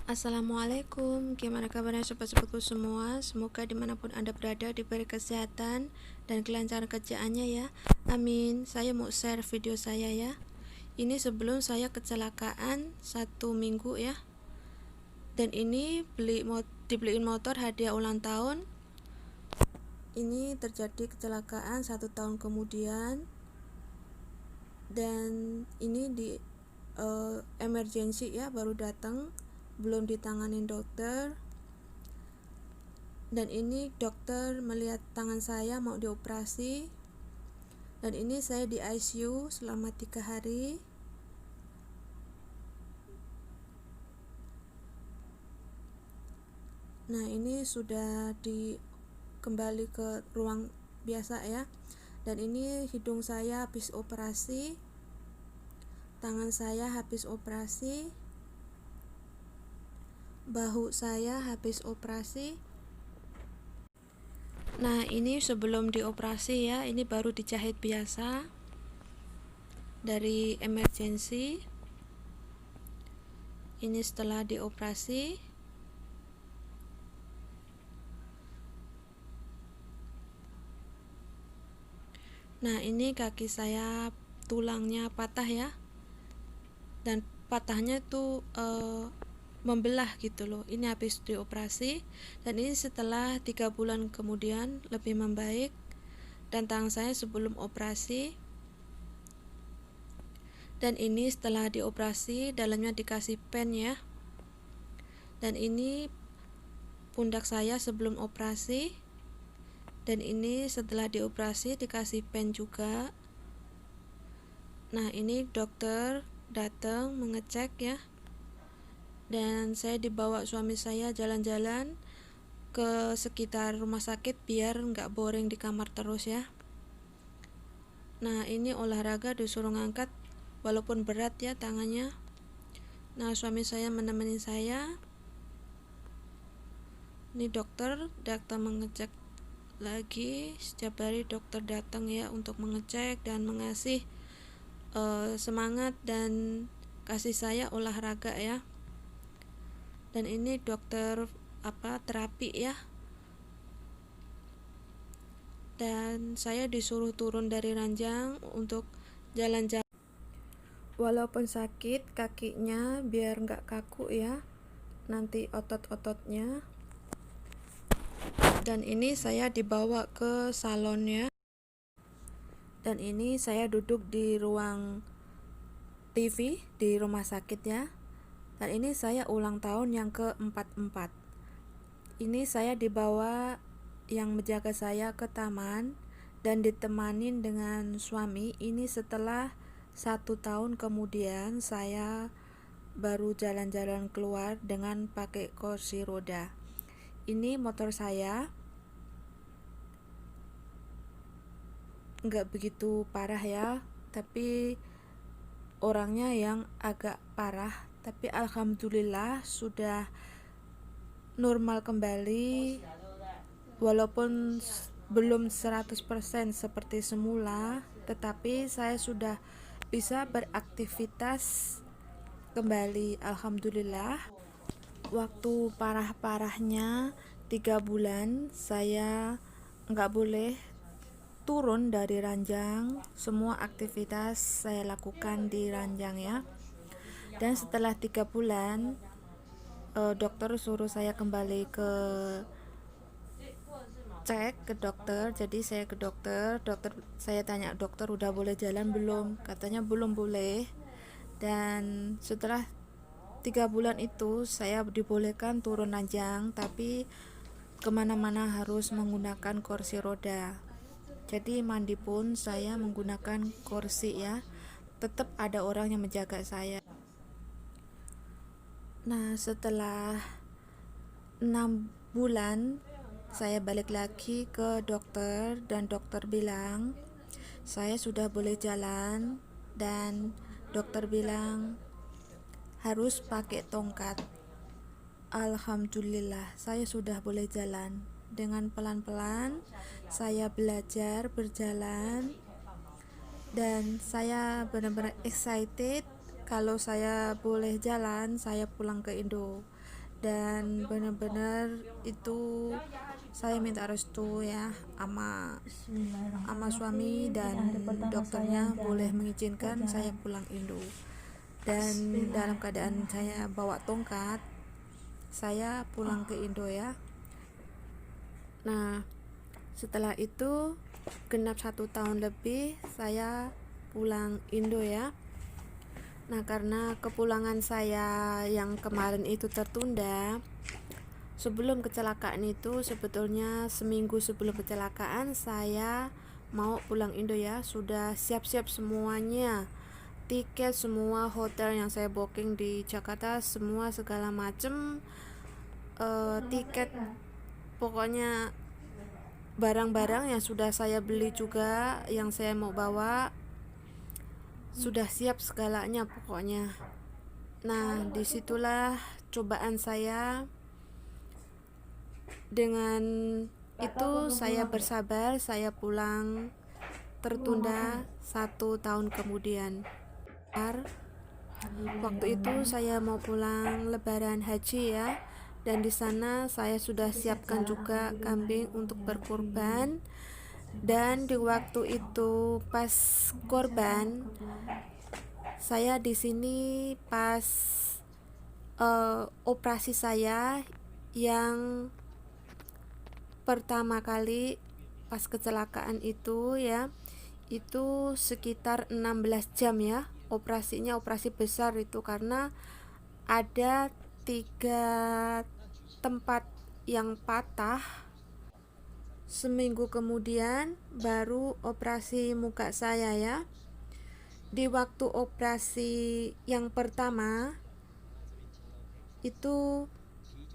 Assalamualaikum, gimana kabarnya sobat-sobatku semua? Semoga dimanapun Anda berada diberi kesehatan dan kelancaran kerjaannya ya. Amin. Saya mau share video saya ya. Ini sebelum saya kecelakaan 1 minggu ya. Dan ini dibeliin motor hadiah ulang tahun. Ini terjadi kecelakaan 1 tahun kemudian. Dan ini di emergency ya, baru datang, belum ditanganin dokter. Dan ini dokter melihat tangan saya mau dioperasi, dan ini saya di ICU selama 3 hari. Nah, ini sudah kembali ke ruang biasa ya. Dan ini hidung saya habis operasi, tangan saya habis operasi, bahu saya habis operasi. Nah, ini sebelum dioperasi ya, ini baru dijahit biasa dari emergency. Ini setelah dioperasi. Nah, ini kaki saya tulangnya patah ya. Dan patahnya itu membelah gitu loh. Ini habis dioperasi, dan ini setelah 3 bulan kemudian lebih membaik. Dan tangan saya sebelum operasi, dan ini setelah dioperasi, dalamnya dikasih pen ya. Dan ini pundak saya sebelum operasi, dan ini setelah dioperasi dikasih pen juga. Nah, ini dokter datang mengecek ya. Dan saya dibawa suami saya jalan-jalan ke sekitar rumah sakit biar nggak boring di kamar terus ya. Nah, ini olahraga disuruh ngangkat walaupun berat ya tangannya. Nah, suami saya menemani saya. Ini dokter datang mengecek lagi. Setiap hari dokter datang ya untuk mengecek dan mengasih semangat dan kasih saya olahraga ya. Dan ini dokter terapi ya. Dan saya disuruh turun dari ranjang untuk jalan-jalan. Walaupun sakit kakinya, biar nggak kaku ya nanti otot-ototnya. Dan ini saya dibawa ke salonnya. Dan ini saya duduk di ruang TV di rumah sakit ya. Dan ini saya ulang tahun yang ke-44. Ini saya dibawa yang menjaga saya ke taman dan ditemanin dengan suami. Ini setelah 1 tahun kemudian saya baru jalan-jalan keluar dengan pakai kursi roda. Ini motor saya nggak begitu parah ya, tapi orangnya yang agak parah. Tapi alhamdulillah sudah normal kembali, walaupun belum 100% seperti semula, tetapi saya sudah bisa beraktivitas kembali, alhamdulillah. Waktu parah-parahnya 3 bulan saya nggak boleh turun dari ranjang. Semua aktivitas saya lakukan di ranjang ya. Dan setelah 3 bulan dokter suruh saya kembali ke cek ke dokter. Jadi saya ke dokter saya tanya, dokter udah boleh jalan belum? Katanya belum boleh. Dan setelah 3 bulan itu saya dibolehkan turun ranjang, tapi kemana-mana harus menggunakan kursi roda. Jadi mandi pun saya menggunakan kursi ya, tetap ada orang yang menjaga saya. Nah, setelah 6 bulan saya balik lagi ke dokter, dan dokter bilang saya sudah boleh jalan, dan dokter bilang harus pakai tongkat. Alhamdulillah saya sudah boleh jalan. Dengan pelan-pelan saya belajar berjalan, dan saya benar-benar excited kalau saya boleh jalan, saya pulang ke Indo. Dan benar-benar itu saya minta restu ya sama suami dan dokternya boleh mengizinkan saya pulang Indo. Dan dalam keadaan saya bawa tongkat, saya pulang ke Indo ya. Nah, setelah itu genap 1 tahun lebih saya pulang Indo ya. Nah, karena kepulangan saya yang kemarin itu tertunda, sebelum kecelakaan itu sebetulnya seminggu sebelum kecelakaan saya mau pulang Indo ya, sudah siap-siap semuanya, tiket, semua hotel yang saya booking di Jakarta, semua segala macem, tiket, pokoknya barang-barang yang sudah saya beli juga yang saya mau bawa sudah siap segalanya pokoknya. Nah, disitulah cobaan saya. Dengan itu saya bersabar, saya pulang tertunda 1 tahun kemudian. Waktu itu saya mau pulang lebaran haji ya, dan di sana saya sudah siapkan juga kambing untuk berkurban. Dan di waktu itu pas korban, saya di sini pas operasi saya yang pertama kali pas kecelakaan itu ya, itu sekitar 16 jam ya operasinya, operasi besar itu karena ada 3 tempat yang patah. Seminggu kemudian baru operasi muka saya ya. Di waktu operasi yang pertama itu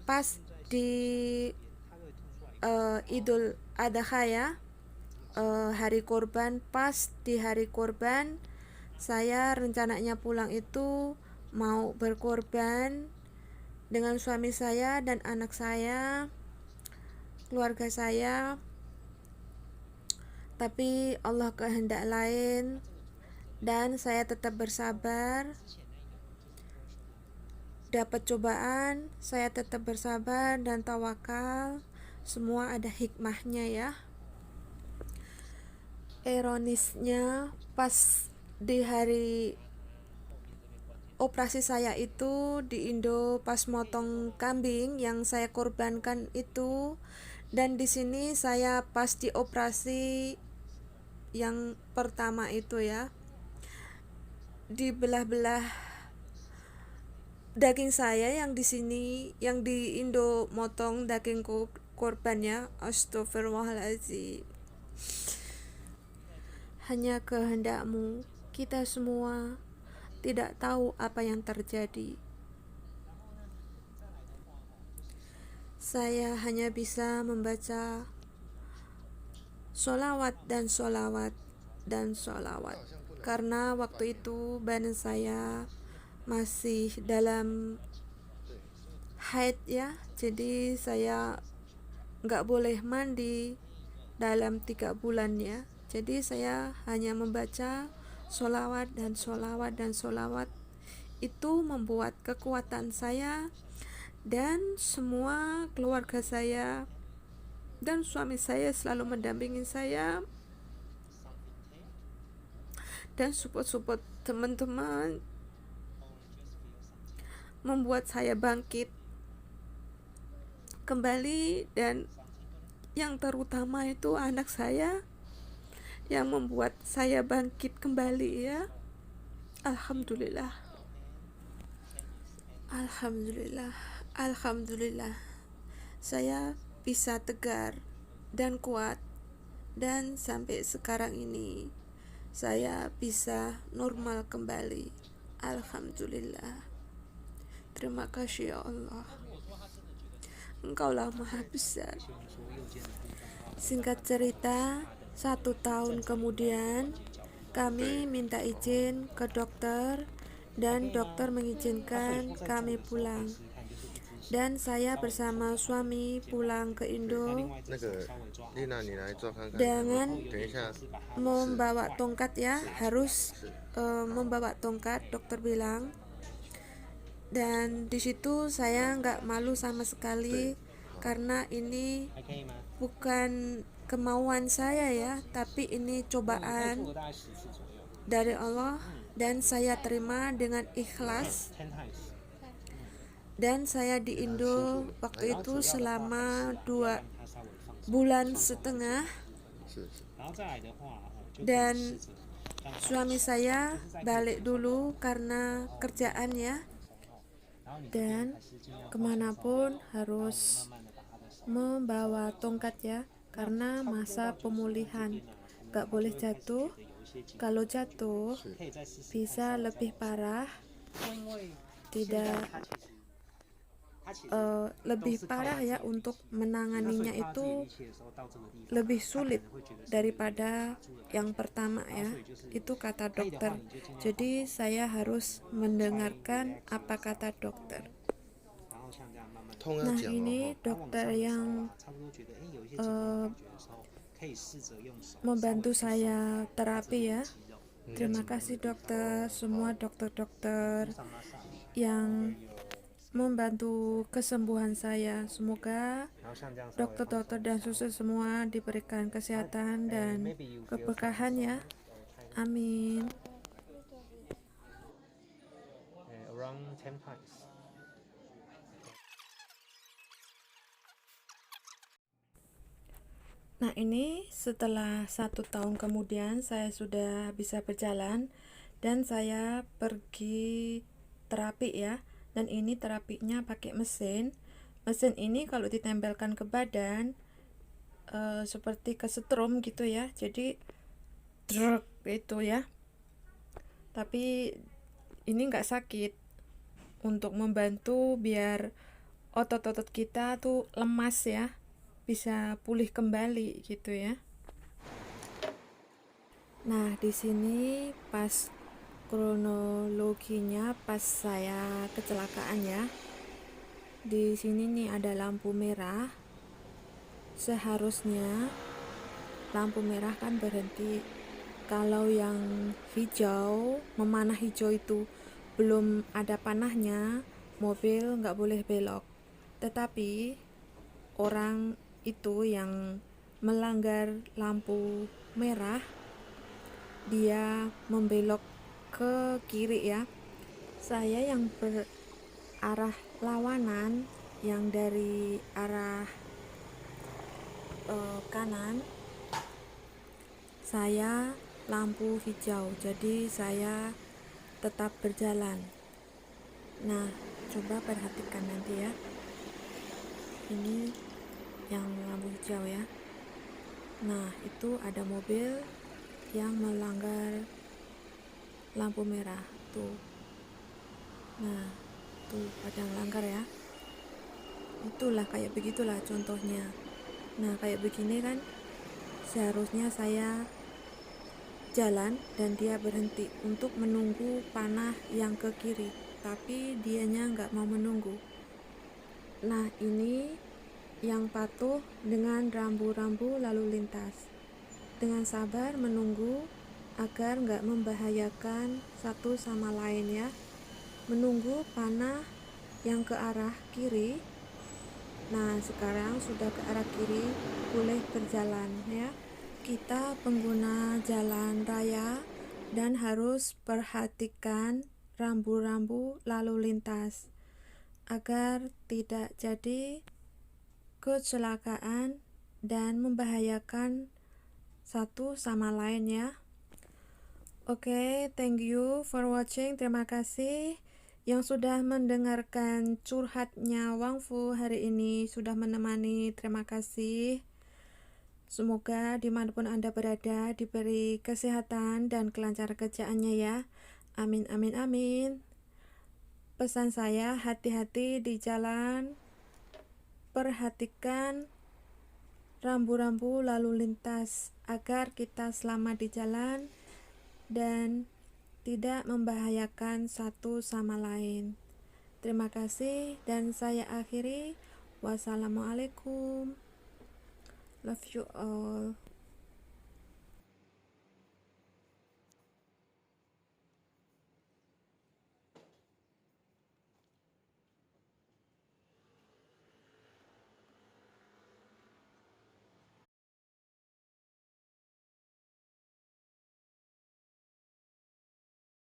pas di Idul Adha ya, hari korban. Pas di hari korban saya rencananya pulang itu mau berkorban dengan suami saya dan anak saya, keluarga saya, tapi Allah kehendak lain dan saya tetap bersabar. Dapat cobaan, saya tetap bersabar dan tawakal. Semua ada hikmahnya ya. Ironisnya pas di hari operasi saya itu di Indo, pas motong kambing yang saya korbankan itu, dan di sini saya pas di operasi yang pertama itu ya, dibelah-belah daging saya yang di sini, yang di Indo motong daging korbannya. Astagfirullahaladzim. Hanya kehendakmu, kita semua tidak tahu apa yang terjadi. Saya hanya bisa membaca sholawat dan sholawat dan sholawat, karena waktu itu badan saya masih dalam haid ya, jadi saya nggak boleh mandi dalam 3 bulan ya. Jadi saya hanya membaca sholawat dan sholawat dan sholawat. Itu membuat kekuatan saya dan semua keluarga saya dan suami saya selalu mendampingi saya, dan support teman-teman membuat saya bangkit kembali. Dan yang terutama itu anak saya yang membuat saya bangkit kembali ya. Alhamdulillah, Alhamdulillah, Alhamdulillah, saya bisa tegar dan kuat, dan sampai sekarang ini saya bisa normal kembali. Alhamdulillah. Terima kasih ya Allah, Engkaulah Maha Besar. Singkat cerita, 1 tahun kemudian kami minta izin ke dokter dan dokter mengizinkan kami pulang. Dan saya bersama suami pulang ke Indo 那个丽娜，你来做看看。 dengan 等一下， membawa tongkat ya, harus 是 membawa tongkat, dokter bilang. Dan di situ saya nggak malu sama sekali karena ini bukan kemauan saya ya, tapi ini cobaan dari Allah dan saya terima dengan ikhlas. Dan saya di Indo waktu itu selama 2,5 bulan, 是 dan suami saya balik dulu karena kerjaan ya, dan kemanapun harus membawa tongkat ya, karena masa pemulihan gak boleh jatuh. Kalau jatuh bisa lebih parah, tidak lebih parah ya, untuk menanganinya itu lebih sulit daripada yang pertama ya, itu kata dokter. Jadi saya harus mendengarkan apa kata dokter. 痛要 Nah 讲 ini 哦。 dokter yang membantu saya terapi ya. Terima kasih dokter, semua dokter-dokter yang membantu kesembuhan saya. Semoga dokter-dokter dan suster semua diberikan kesehatan dan keberkahan ya. Amin. Around 10 times. Nah ini setelah 1 tahun kemudian saya sudah bisa berjalan dan saya pergi terapi ya. Dan ini terapinya pakai mesin. Mesin ini kalau ditempelkan ke badan seperti kesetrum gitu ya, jadi druk itu ya. Tapi ini nggak sakit, untuk membantu biar otot-otot kita tuh lemas ya, bisa pulih kembali gitu ya. Nah di sini pas kronologinya pas saya kecelakaan ya. Di sini nih ada lampu merah. Seharusnya lampu merah kan berhenti. Kalau yang hijau, memanah hijau itu belum ada panahnya, mobil nggak boleh belok. Tetapi orang itu yang melanggar lampu merah, dia membelok ke kiri ya. Saya yang berarah lawanan, yang dari arah kanan, saya lampu hijau, jadi saya tetap berjalan. Nah coba perhatikan nanti ya, ini yang lampu hijau ya. Nah itu ada mobil yang melanggar lampu merah tuh. Nah tuh pada melanggar ya. Itulah kayak begitulah contohnya. Nah kayak begini kan seharusnya saya jalan dan dia berhenti untuk menunggu panah yang ke kiri, tapi dianya nggak mau menunggu. Nah ini yang patuh dengan rambu-rambu lalu lintas, dengan sabar menunggu agar nggak membahayakan satu sama lain ya. Menunggu panah yang ke arah kiri. Nah sekarang sudah ke arah kiri, boleh berjalan ya. Kita pengguna jalan raya dan harus perhatikan rambu-rambu lalu lintas agar tidak jadi kecelakaan dan membahayakan satu sama lain ya. Oke, thank you for watching. Terima kasih yang sudah mendengarkan curhatnya Wang Fu hari ini, sudah menemani. Terima kasih. Semoga dimanapun Anda berada diberi kesehatan dan kelancaran kerjaannya ya. Amin amin amin. Pesan saya, hati-hati di jalan, perhatikan rambu-rambu lalu lintas agar kita selamat di jalan dan tidak membahayakan satu sama lain. Terima kasih dan saya akhiri. Wassalamualaikum. Love you all.